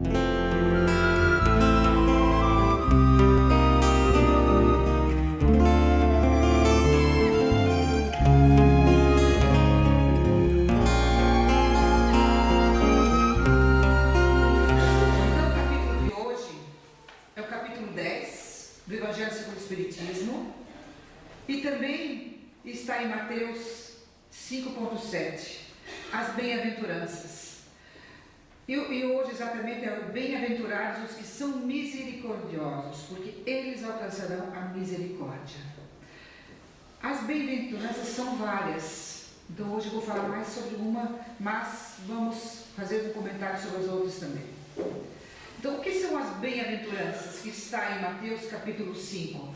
do Evangelho segundo o Espiritismo, e também está em Mateus 5.7, as bem-aventuranças. E hoje exatamente é o bem-aventurados os que são misericordiosos, porque eles alcançarão a misericórdia. As bem-aventuranças são várias, então hoje eu vou falar mais sobre uma, mas vamos fazer um comentário sobre as outras também. Então, o que são as bem-aventuranças que está em Mateus capítulo 5?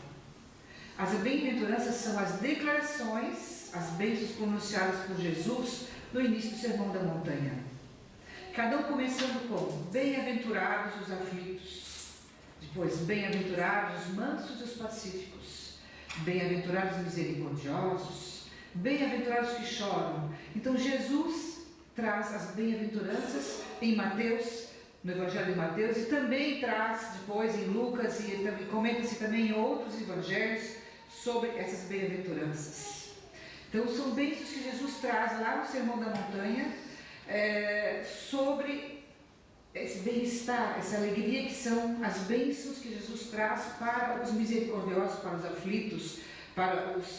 As bem-aventuranças são as declarações, as bênçãos pronunciadas por Jesus no início do Sermão da Montanha. Cada um começando com bem-aventurados os aflitos, depois bem-aventurados os mansos e os pacíficos, bem-aventurados os misericordiosos, bem-aventurados os que choram. Então, Jesus traz as bem-aventuranças em Mateus, no Evangelho de Mateus, e também traz depois em Lucas, e comenta-se também em outros evangelhos sobre essas bem-aventuranças. Então são bênçãos que Jesus traz lá no Sermão da Montanha, sobre esse bem-estar, essa alegria que são as bênçãos que Jesus traz para os misericordiosos, para os aflitos, para os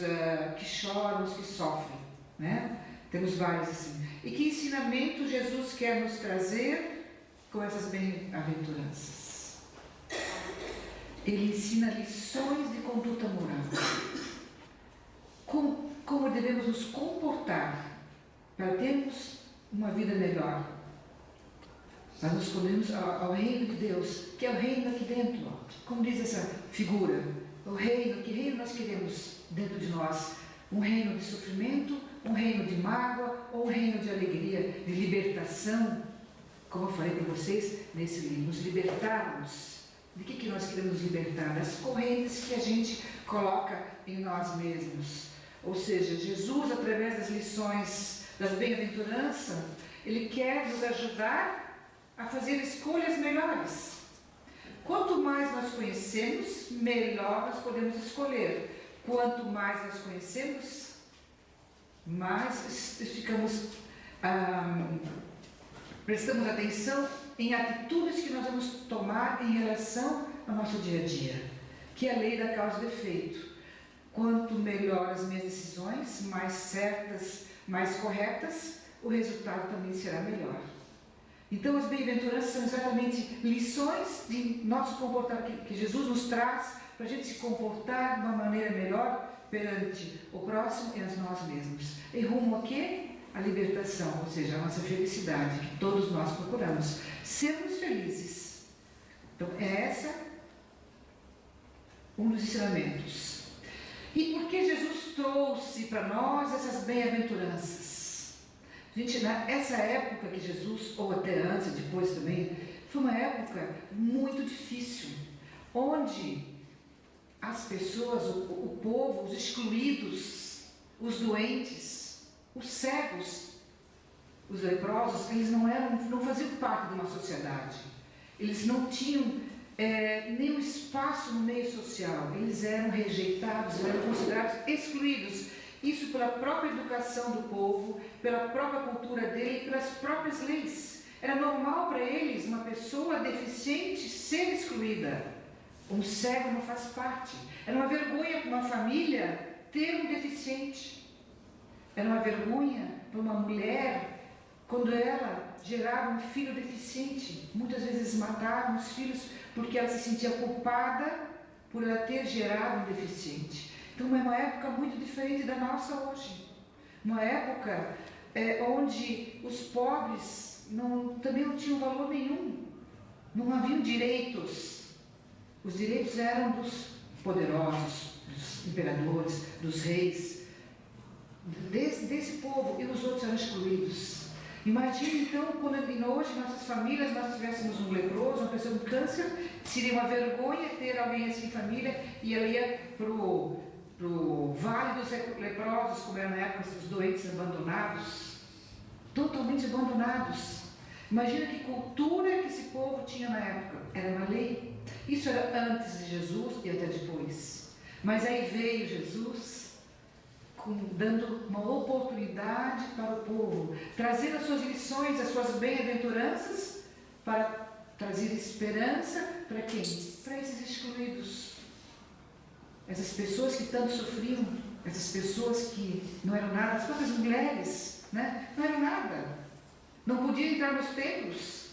que choram, os que sofrem, né? Temos vários assim. E que ensinamento Jesus quer nos trazer com essas bem-aventuranças? Ele ensina lições de conduta moral. Como devemos nos comportar para termos uma vida melhor, para nos conduirmos ao reino de Deus, que é o reino aqui dentro. Como diz essa figura, o reino, que reino nós queremos dentro de nós? Um reino de sofrimento, um reino de mágoa, ou um reino de alegria, de libertação? Como eu falei para vocês nesse livro, nos libertarmos. De que nós queremos libertar? Das correntes que a gente coloca em nós mesmos. Ou seja, Jesus, através das lições das bem-aventuranças, Ele quer nos ajudar a fazer escolhas melhores. Quanto mais nós conhecemos, melhor nós podemos escolher. Quanto mais nós conhecemos, mais ficamos... prestamos atenção em atitudes que nós vamos tomar em relação ao nosso dia a dia, que é a lei da causa e efeito. Quanto melhor as minhas decisões, mais certas, mais corretas, o resultado também será melhor. Então, as bem-aventuranças são exatamente lições de nosso comportamento, que Jesus nos traz para a gente se comportar de uma maneira melhor perante o próximo e a nós mesmos. Em rumo a quê? A libertação, ou seja, a nossa felicidade, que todos nós procuramos. Sermos felizes. Então, essa um dos ensinamentos. E por que Jesus trouxe para nós essas bem-aventuranças? Gente, nessa época que Jesus, ou até antes, depois também, foi uma época muito difícil, onde as pessoas, o povo, os excluídos, os doentes, os cegos, os leprosos, eles não faziam parte de uma sociedade. Eles não tinham nenhum espaço no meio social. Eles eram rejeitados, eram considerados excluídos. Isso pela própria educação do povo, pela própria cultura dele e pelas próprias leis. Era normal para eles uma pessoa deficiente ser excluída. Um cego não faz parte. Era uma vergonha para uma família ter um deficiente. Era uma vergonha para uma mulher quando ela gerava um filho deficiente. Muitas vezes matavam os filhos porque ela se sentia culpada por ela ter gerado um deficiente. Então é uma época muito diferente da nossa hoje. Uma época onde os pobres também não tinham valor nenhum. Não haviam direitos. Os direitos eram dos poderosos, dos imperadores, dos reis, desse povo, e os outros eram excluídos. Imagine então, quando hoje em nossas famílias nós tivéssemos um leproso, uma pessoa com câncer, seria uma vergonha ter alguém assim em família, e ela ia para o vale dos leprosos, como era na época os doentes abandonados, totalmente abandonados. Imagina que cultura que esse povo tinha na época. Era uma lei. Isso era antes de Jesus e até depois. Mas aí veio Jesus dando uma oportunidade para o povo, trazendo as suas lições, as suas bem-aventuranças, para trazer esperança para quem? Para esses excluídos. Essas pessoas que tanto sofriam, essas pessoas que não eram nada, as próprias mulheres, né? Não eram nada. Não podiam entrar nos templos.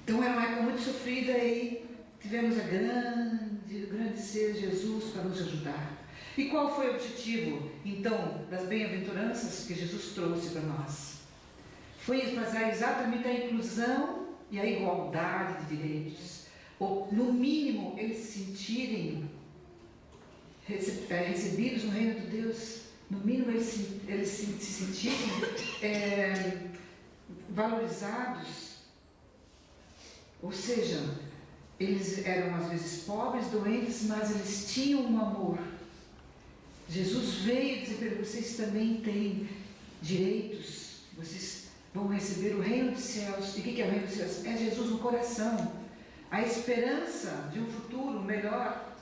Então era uma época muito sofrida e tivemos o grande ser Jesus para nos ajudar. E qual foi o objetivo, então, das bem-aventuranças que Jesus trouxe para nós? Foi fazer exatamente a inclusão e a igualdade de direitos. Ou, no mínimo, eles se sentirem recebidos no reino de Deus. No mínimo, eles se sentirem valorizados. Ou seja, eles eram às vezes pobres, doentes, mas eles tinham um amor. Jesus veio dizer para vocês também têm direitos, vocês vão receber o reino dos céus. E o que é o reino dos céus? É Jesus no coração, a esperança de um futuro melhor.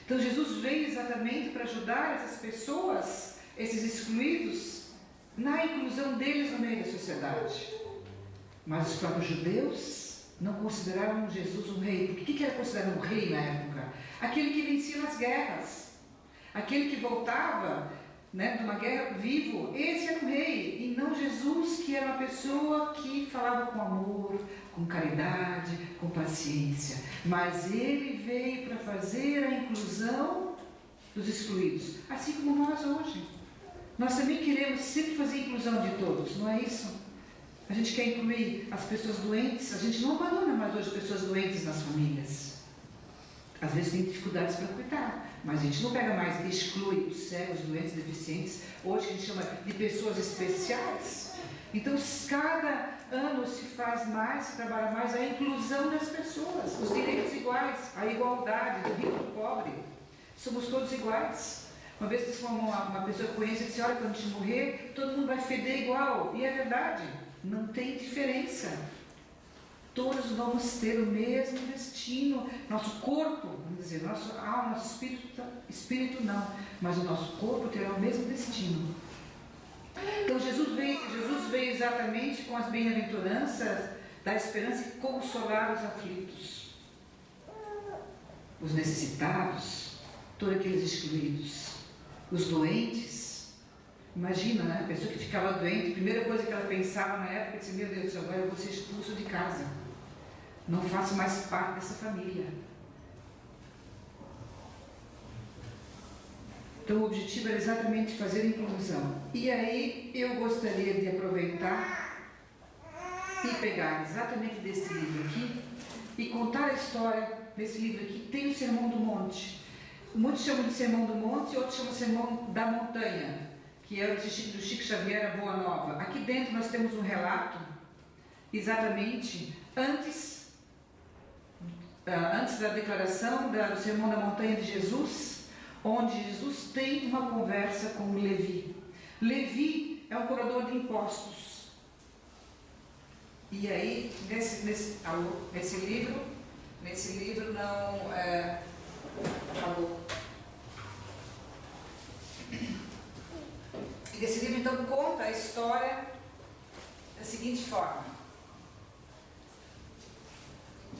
Então Jesus veio exatamente para ajudar essas pessoas, esses excluídos, na inclusão deles no meio da sociedade. Mas os próprios judeus não consideravam Jesus um rei. Porque o que era considerado um rei na época? Aquele que vencia nas guerras. Aquele que voltava, né, de uma guerra vivo, esse era um rei, e não Jesus, que era uma pessoa que falava com amor, com caridade, com paciência. Mas ele veio para fazer a inclusão dos excluídos, assim como nós hoje. Nós também queremos sempre fazer a inclusão de todos, não é isso? A gente quer incluir as pessoas doentes, a gente não abandona mais hoje pessoas doentes nas famílias. Às vezes tem dificuldades para cuidar, mas a gente não pega mais e exclui os cegos, doentes, deficientes, hoje a gente chama de pessoas especiais. Então, cada ano se faz mais, se trabalha mais a inclusão das pessoas, os direitos iguais, a igualdade do rico e do pobre. Somos todos iguais. Uma vez disse uma pessoa que conhece, disse, olha, quando a gente morrer, todo mundo vai feder igual. E é verdade, não tem diferença. Todos vamos ter o mesmo destino. Nosso corpo, vamos dizer, nossa alma, nosso espírito não, mas o nosso corpo terá o mesmo destino. Então Jesus veio exatamente com as bem-aventuranças da esperança e consolar os aflitos, os necessitados, todos aqueles excluídos, os doentes. Imagina, né? A pessoa que ficava doente, a primeira coisa que ela pensava na época, disse, meu Deus do céu, agora eu vou ser expulso de casa. Não faço mais parte dessa família. Então o objetivo era exatamente fazer a inclusão. E aí eu gostaria de aproveitar e pegar exatamente desse livro aqui e contar a história desse livro aqui. Tem o Sermão do Monte. Muitos chamam de Sermão do Monte, outros chamam de Sermão da Montanha, que é do Chico Xavier, a Boa Nova. Aqui dentro nós temos um relato exatamente antes da declaração do Sermão da Montanha de Jesus, onde Jesus tem uma conversa com Levi. Levi é um cobrador de impostos. E aí, nesse livro não acabou. E desse livro então conta a história da seguinte forma.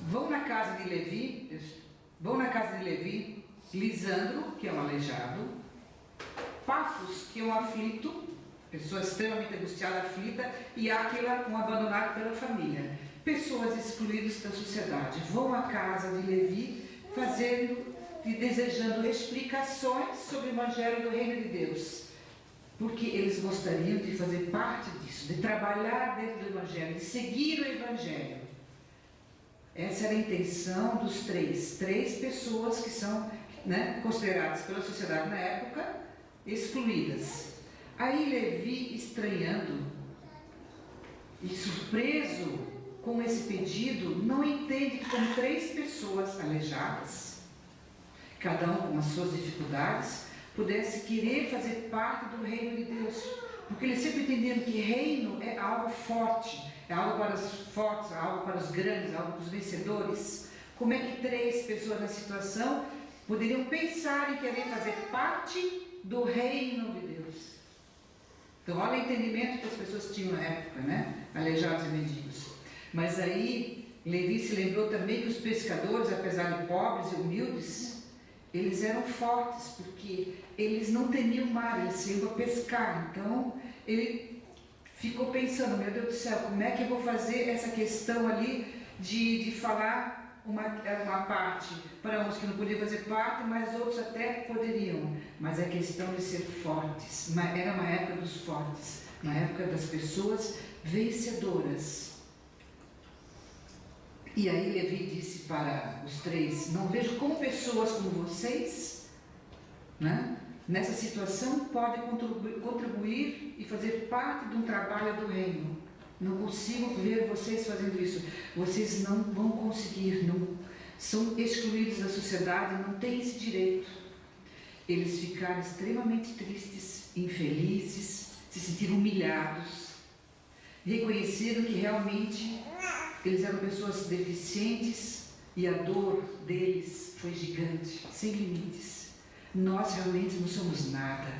Vão na casa de Levi, Lisandro, que é um aleijado, Pafos, que é um aflito, pessoa extremamente angustiada, aflita, e Áquila, um abandonado pela família. Pessoas excluídas da sociedade. Vão à casa de Levi, fazendo e desejando explicações sobre o Evangelho do Reino de Deus. Porque eles gostariam de fazer parte disso, de trabalhar dentro do Evangelho, de seguir o Evangelho. Essa era a intenção dos três pessoas que são, né, consideradas pela sociedade na época excluídas. Aí Levi, estranhando e surpreso com esse pedido, não entende que como 3 pessoas aleijadas, cada um com as suas dificuldades, pudesse querer fazer parte do reino de Deus. porque eles sempre entenderam que reino é algo forte, é algo para os fortes, é algo para os grandes, é algo para os vencedores. Como é que 3 pessoas na situação poderiam pensar em querer fazer parte do reino de Deus? Então, olha o entendimento que as pessoas tinham na época, né? Aleijados e mendigos. Mas aí, Levi se lembrou também que os pescadores, apesar de pobres e humildes, eles eram fortes, porque eles não temiam o mar, eles iam para pescar. Então, ele ficou pensando, meu Deus do céu, como é que eu vou fazer essa questão ali de falar uma parte para uns que não podiam fazer parte, mas outros até poderiam. Mas a questão de ser fortes, era uma época dos fortes, uma época das pessoas vencedoras. E aí Levi disse para os 3, não vejo como pessoas como vocês, né, nessa situação podem contribuir e fazer parte de um trabalho do reino. Não consigo ver vocês fazendo isso. Vocês não vão conseguir, não, são excluídos da sociedade, não têm esse direito. Eles ficaram extremamente tristes, infelizes, se sentiram humilhados, reconheceram que realmente eles eram pessoas deficientes e a dor deles foi gigante, sem limites. Nós realmente não somos nada.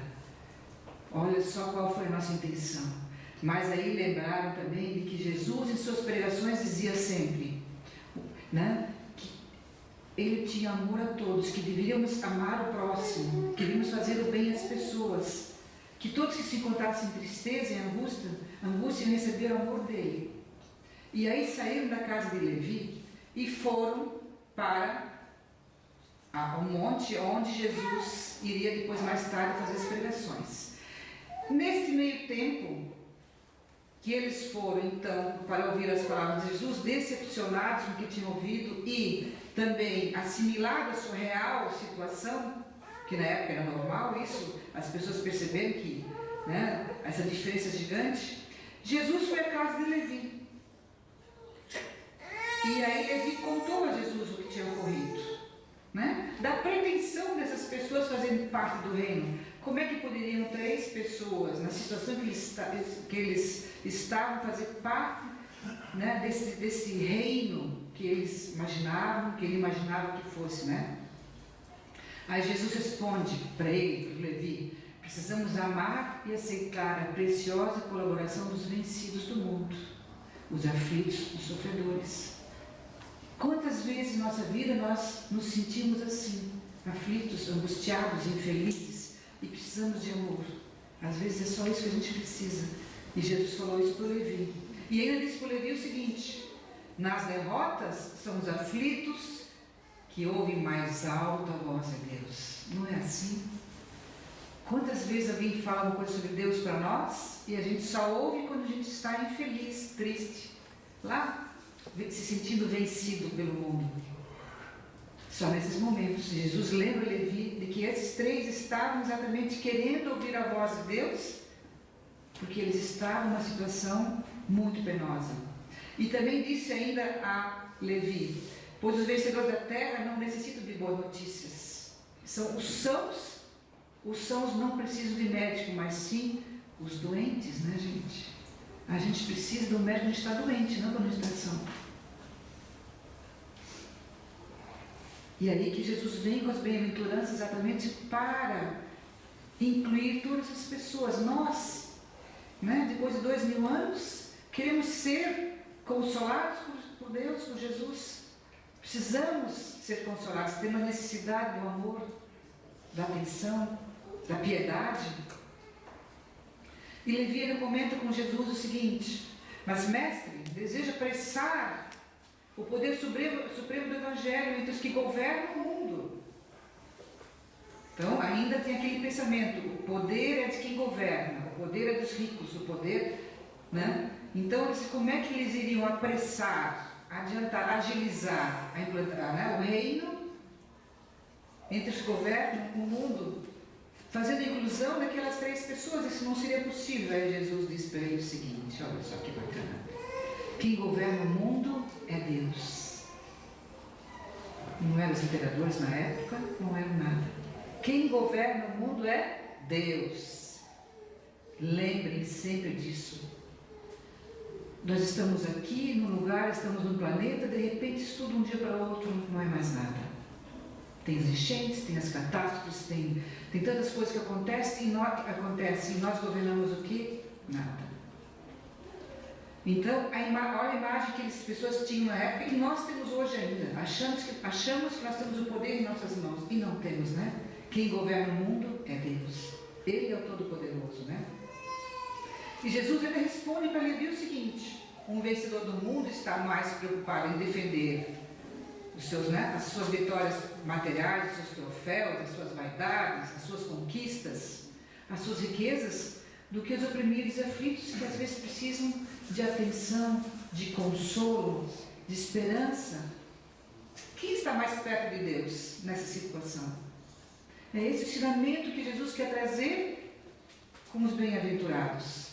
Olha só qual foi a nossa intenção. Mas aí lembraram também de que Jesus em suas pregações dizia sempre, né, que ele tinha amor a todos, que deveríamos amar o próximo, que deveríamos fazer o bem às pessoas, que todos que se encontrassem em tristeza e angústia iam receber o amor dele. E aí saíram da casa de Levi e foram para um monte onde Jesus iria depois mais tarde fazer as pregações. Nesse meio tempo que eles foram então para ouvir as palavras de Jesus, decepcionados com o que tinham ouvido e também assimilados a sua real situação, que na época era normal isso, as pessoas perceberam que, né, essa diferença gigante, Jesus foi à casa de Levi. E aí Levi contou a Jesus o que tinha ocorrido, né? Da pretensão dessas pessoas fazerem parte do reino. Como é que poderiam 3 pessoas, na situação que eles estavam, fazer parte, né, desse reino que eles imaginavam, que ele imaginava que fosse, né? Aí Jesus responde para ele, para Levi, precisamos amar e aceitar a preciosa colaboração dos vencidos do mundo, os aflitos, os sofredores. Quantas vezes em nossa vida nós nos sentimos assim, aflitos, angustiados, infelizes e precisamos de amor? Às vezes é só isso que a gente precisa. E Jesus falou isso para o Levi. E ainda disse para o Levi o seguinte, nas derrotas são os aflitos que ouvem mais alta voz a Deus. Não é assim? Quantas vezes alguém fala uma coisa sobre Deus para nós e a gente só ouve quando a gente está infeliz, triste, lá se sentindo vencido pelo mundo? Só nesses momentos Jesus lembra Levi de que esses 3 estavam exatamente querendo ouvir a voz de Deus, porque eles estavam numa situação muito penosa. E também disse ainda a Levi, pois os vencedores da terra não necessitam de boas notícias. Os sãos não precisam de médico, mas sim os doentes, né, gente? A gente precisa do médico quando a gente está doente, não quando a gente está são. E aí que Jesus vem com as bem-aventuranças exatamente para incluir todas as pessoas. Nós, né, depois de 2000 anos, queremos ser consolados por Deus, por Jesus. Precisamos ser consolados, temos a necessidade do amor, da atenção, da piedade. E Levi ainda comenta com Jesus o seguinte, mas mestre, deseja apressar o poder supremo do Evangelho entre os que governam o mundo. Então ainda tem aquele pensamento, o poder é de quem governa, o poder é dos ricos, o poder, né? Então como é que eles iriam apressar, adiantar, agilizar, a implantar, né, o reino entre os que governam o mundo, fazendo a inclusão daquelas 3 pessoas? Isso não seria possível. Aí Jesus disse para ele o seguinte, olha só que bacana, quem governa o mundo é Deus. Não eram os imperadores na época, não eram nada. Quem governa o mundo é Deus. Lembrem sempre disso. Nós estamos aqui num lugar, estamos num planeta, de repente isso tudo um dia para o outro não é mais nada. Tem as enchentes, tem as catástrofes, tem tantas coisas que acontecem e nós governamos o quê? Nada. Então, olha a imagem que as pessoas tinham na época e nós temos hoje ainda. Achamos que nós temos o poder em nossas mãos e não temos, né? Quem governa o mundo é Deus. Ele é o Todo-Poderoso, né? E Jesus ainda responde para Levi o seguinte: um vencedor do mundo está mais preocupado em defender as suas vitórias materiais, os seus troféus, as suas vaidades, as suas conquistas, as suas riquezas, do que os oprimidos e aflitos, que às vezes precisam de atenção, de consolo, de esperança. Quem está mais perto de Deus nessa situação? É esse ensinamento que Jesus quer trazer com os bem-aventurados.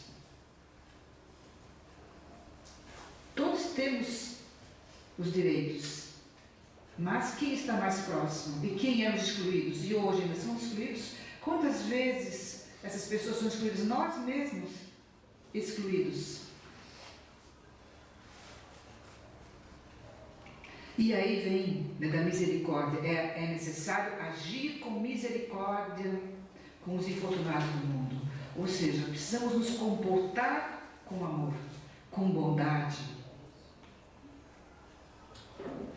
Todos temos os direitos, mas quem está mais próximo? E quem eram os excluídos? E hoje ainda são excluídos? Quantas vezes essas pessoas são excluídas? Nós mesmos excluídos. E aí vem, da misericórdia, é necessário agir com misericórdia com os infortunados do mundo. Ou seja, precisamos nos comportar com amor, com bondade,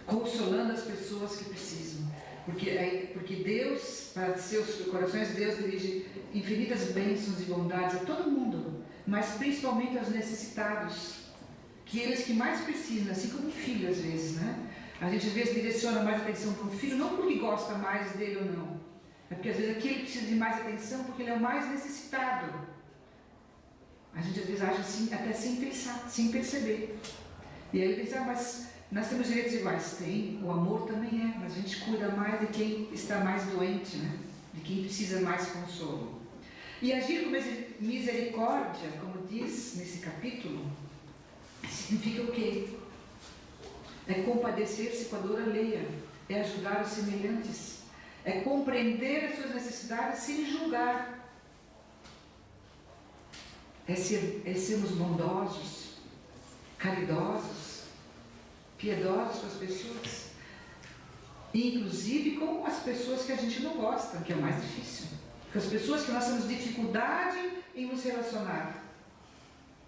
consolando as pessoas que precisam. Porque Deus, para seus corações, Deus dirige infinitas bênçãos e bondades a todo mundo, mas principalmente aos necessitados, que eles que mais precisam, assim como um filho às vezes, né? A gente às vezes direciona mais atenção para um filho, não porque gosta mais dele ou não, é porque às vezes aquele precisa de mais atenção porque ele é o mais necessitado. A gente às vezes age assim, até sem pensar, sem perceber. E aí ele pensa, mas nós temos direitos iguais. Tem, o amor também é, mas a gente cuida mais de quem está mais doente, né? De quem precisa mais consolo. E agir com misericórdia, como diz nesse capítulo, significa o quê? É compadecer-se com a dor alheia, é ajudar os semelhantes, é compreender as suas necessidades sem julgar, é sermos bondosos, caridosos, piedosos com as pessoas, inclusive com as pessoas que a gente não gosta, que é o mais difícil, com as pessoas que nós temos dificuldade em nos relacionar.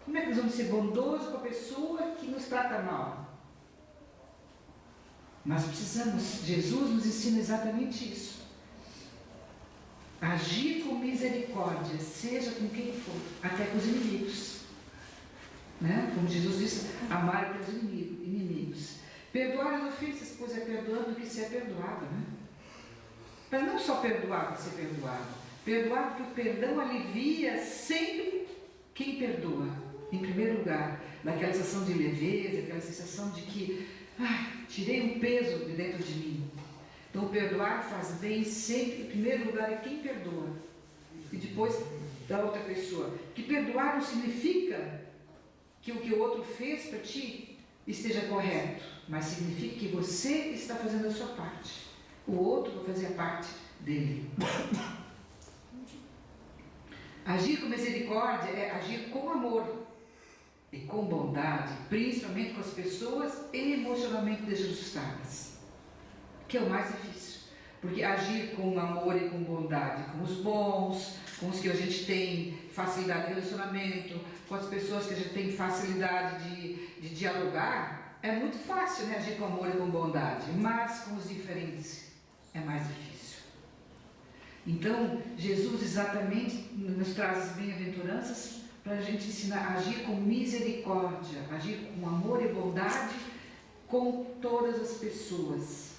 Como é que nós vamos ser bondosos com a pessoa que nos trata mal? Nós precisamos, Jesus nos ensina exatamente isso. Agir com misericórdia, seja com quem for, até com os inimigos. Né? Como Jesus disse, amar pelos inimigos. Perdoar as ofensas, pois é perdoando que se é perdoado. Né? Mas não só perdoar para ser perdoado. Perdoar porque o perdão alivia sempre quem perdoa. Em primeiro lugar, daquela sensação de leveza, aquela sensação de que tirei um peso de dentro de mim. Então, perdoar faz bem sempre. Em primeiro lugar é quem perdoa. E depois da outra pessoa. Que perdoar não significa que o que o outro fez para ti esteja correto, mas significa que você está fazendo a sua parte. O outro vai fazer a parte dele. Agir com misericórdia é agir com amor e com bondade, principalmente com as pessoas emocionalmente desajustadas, que é o mais difícil, porque agir com amor e com bondade, com os bons, com os que a gente tem facilidade de relacionamento, com as pessoas que a gente tem facilidade de dialogar, é muito fácil, né, agir com amor e com bondade, mas com os diferentes é mais difícil. Então, Jesus exatamente nos traz as bem-aventuranças para a gente ensinar a agir com misericórdia, agir com amor e bondade com todas as pessoas.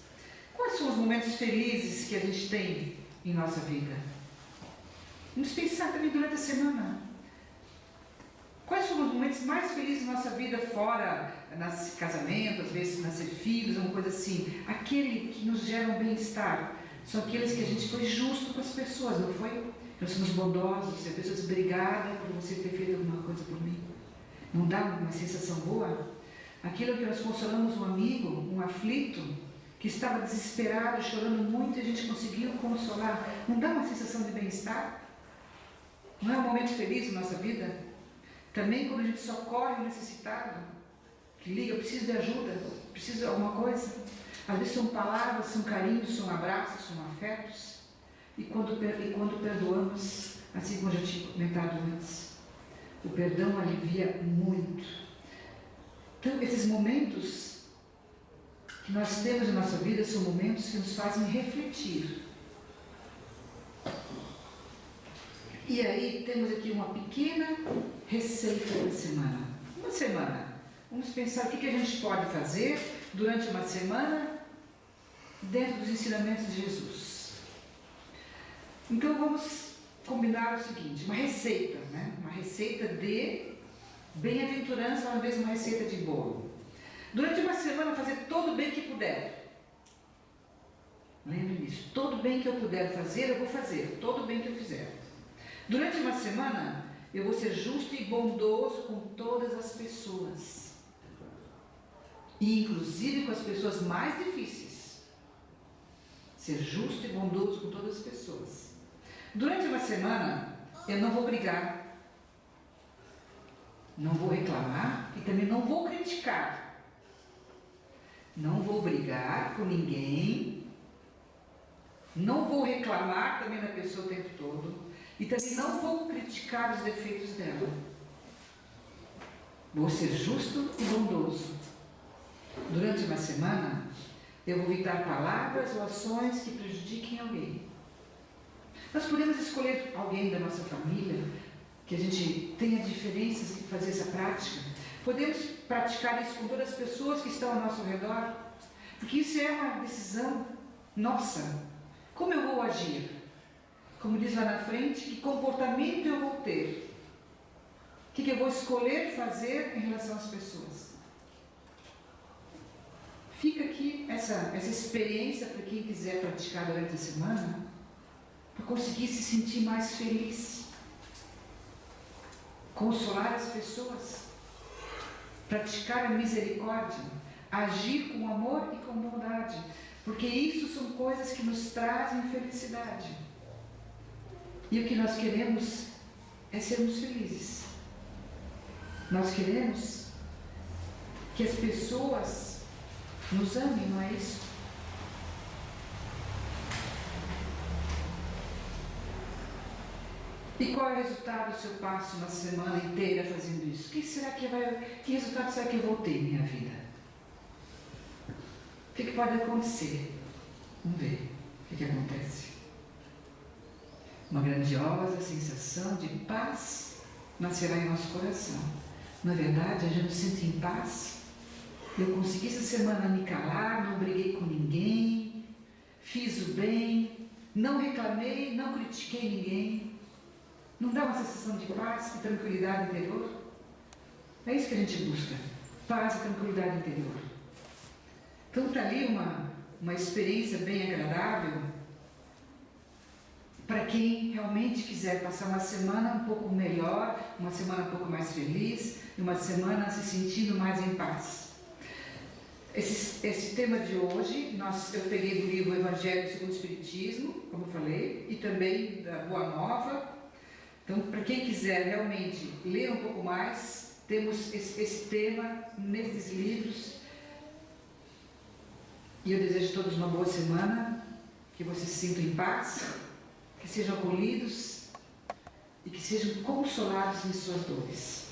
Quais são os momentos felizes que a gente tem em nossa vida? Vamos pensar também durante a semana. Quais foram os momentos mais felizes da nossa vida, fora nascer casamento, às vezes nascer filhos, uma coisa assim? Aquele que nos gera um bem-estar. São aqueles que a gente foi justo com as pessoas, não foi? Nós somos bondosos, a pessoa diz, obrigada por você ter feito alguma coisa por mim. Não dá uma sensação boa? Aquilo que nós consolamos um amigo, um aflito, que estava desesperado, chorando muito, e a gente conseguiu consolar. Não dá uma sensação de bem-estar? Não é um momento feliz na nossa vida? Também quando a gente socorre o necessitado, que liga, preciso de ajuda, preciso de alguma coisa. Às vezes são palavras, são carinhos, são abraços, são afetos. E quando perdoamos, assim como eu já tinha comentado antes, o perdão alivia muito. Então, esses momentos que nós temos na nossa vida são momentos que nos fazem refletir. E aí temos aqui uma pequena receita da semana. Uma semana. Vamos pensar o que a gente pode fazer durante uma semana dentro dos ensinamentos de Jesus. Então vamos combinar o seguinte, uma receita, né? Uma receita de bem-aventurança, uma vez uma receita de bolo. Durante uma semana fazer todo o bem que puder. Lembre disso, todo o bem que eu puder fazer, eu vou fazer, todo o bem que eu fizer. Durante uma semana, eu vou ser justo e bondoso com todas as pessoas. E inclusive com as pessoas mais difíceis. Ser justo e bondoso com todas as pessoas. Durante uma semana, eu não vou brigar. Não vou reclamar e também não vou criticar. Não vou brigar com ninguém. Não vou reclamar também da pessoa o tempo todo. E também não vou criticar os defeitos dela. Vou ser justo e bondoso. Durante uma semana, eu vou evitar palavras ou ações que prejudiquem alguém. Nós podemos escolher alguém da nossa família, que a gente tenha diferenças e fazer essa prática. Podemos praticar isso com todas as pessoas que estão ao nosso redor, porque isso é uma decisão nossa. Como eu vou agir? Como diz lá na frente, que comportamento eu vou ter? O que eu vou escolher fazer em relação às pessoas? Fica aqui essa experiência para quem quiser praticar durante a semana, para conseguir se sentir mais feliz, consolar as pessoas, praticar a misericórdia, agir com amor e com bondade, porque isso são coisas que nos trazem felicidade. E o que nós queremos é sermos felizes. Nós queremos que as pessoas nos amem, não é isso? E qual é o resultado se eu passo uma semana inteira fazendo isso? Que resultado será que eu vou ter em minha vida? O que pode acontecer? Vamos ver o que acontece. Uma grandiosa sensação de paz nascerá em nosso coração. Na verdade, a gente se sente em paz. Eu consegui essa semana me calar, não briguei com ninguém, fiz o bem, não reclamei, não critiquei ninguém. Não dá uma sensação de paz e tranquilidade interior? É isso que a gente busca, paz e tranquilidade interior. Então está ali uma experiência bem agradável para quem realmente quiser passar uma semana um pouco melhor, uma semana um pouco mais feliz, e uma semana se sentindo mais em paz. Esse tema de hoje, eu peguei do livro Evangelho segundo o Espiritismo, como eu falei, e também da Boa Nova. Então, para quem quiser realmente ler um pouco mais, temos esse tema nesses livros. E eu desejo a todos uma boa semana, que vocês se sintam em paz, que sejam acolhidos e que sejam consolados em suas dores.